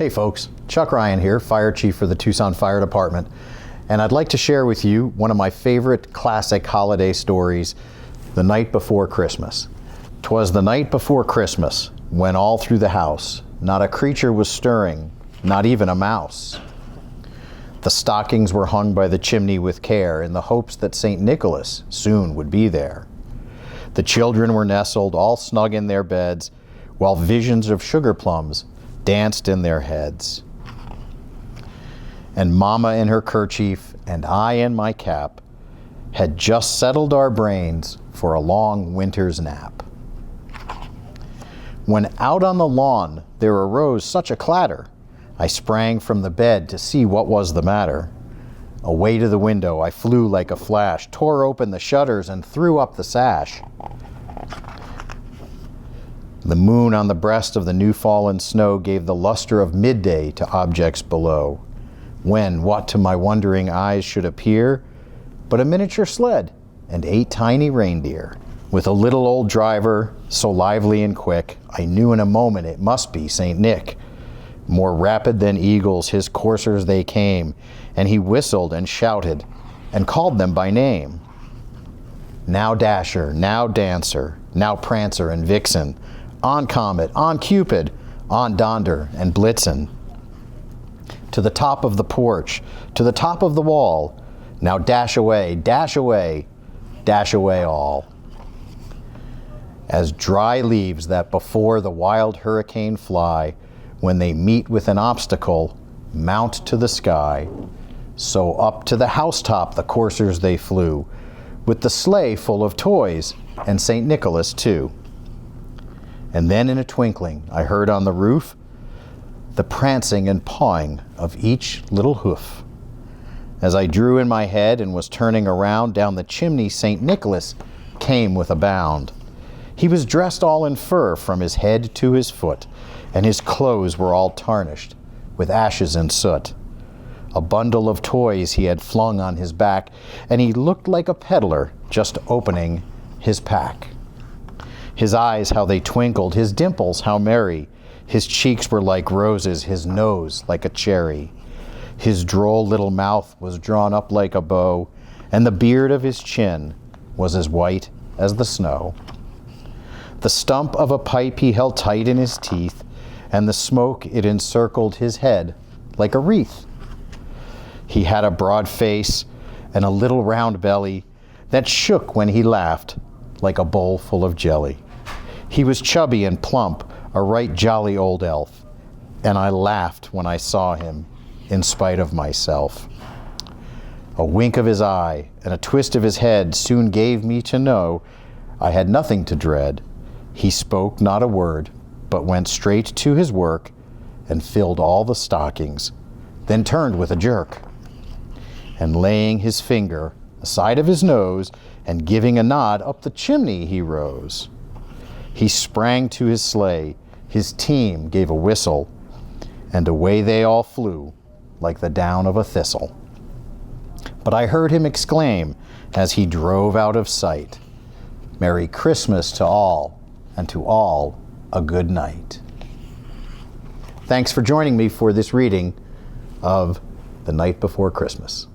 Hey folks, Chuck Ryan here, Fire Chief for the Tucson Fire Department, and I'd like to share with you one of my favorite classic holiday stories, The Night Before Christmas. 'Twas the night before Christmas, when all through the house not a creature was stirring, not even a mouse. The stockings were hung by the chimney with care in the hopes that St. Nicholas soon would be there. The children were nestled all snug in their beds, while visions of sugar plums danced in their heads. And Mama in her kerchief and I in my cap had just settled our brains for a long winter's nap. When out on the lawn there arose such a clatter, I sprang from the bed to see what was the matter. Away to the window I flew like a flash, tore open the shutters and threw up the sash. The moon on the breast of the new-fallen snow gave the luster of midday to objects below, when what to my wondering eyes should appear but a miniature sled and 8 tiny reindeer, with a little old driver, so lively and quick, I knew in a moment it must be St. Nick. More rapid than eagles his coursers they came, and he whistled and shouted and called them by name. Now Dasher, now Dancer, now Prancer and Vixen, on Comet, on Cupid, on Donder and Blitzen. To the top of the porch, to the top of the wall, now dash away, dash away, dash away all. As dry leaves that before the wild hurricane fly, when they meet with an obstacle, mount to the sky, so up to the housetop the coursers they flew, with the sleigh full of toys, and St. Nicholas too. And then in a twinkling I heard on the roof the prancing and pawing of each little hoof. As I drew in my head and was turning around, down the chimney St. Nicholas came with a bound. He was dressed all in fur from his head to his foot, and his clothes were all tarnished with ashes and soot. A bundle of toys he had flung on his back, and he looked like a peddler just opening his pack. His eyes, how they twinkled, his dimples, how merry. His cheeks were like roses, his nose like a cherry. His droll little mouth was drawn up like a bow, and the beard of his chin was as white as the snow. The stump of a pipe he held tight in his teeth, and the smoke it encircled his head like a wreath. He had a broad face and a little round belly that shook when he laughed like a bowl full of jelly. He was chubby and plump, a right jolly old elf, and I laughed when I saw him, in spite of myself. A wink of his eye and a twist of his head soon gave me to know I had nothing to dread. He spoke not a word, but went straight to his work and filled all the stockings, then turned with a jerk. And laying his finger aside of his nose and giving a nod up the chimney he rose. He sprang to his sleigh, his team gave a whistle, and away they all flew like the down of a thistle. But I heard him exclaim as he drove out of sight, "Merry Christmas to all, and to all a good night." Thanks for joining me for this reading of The Night Before Christmas.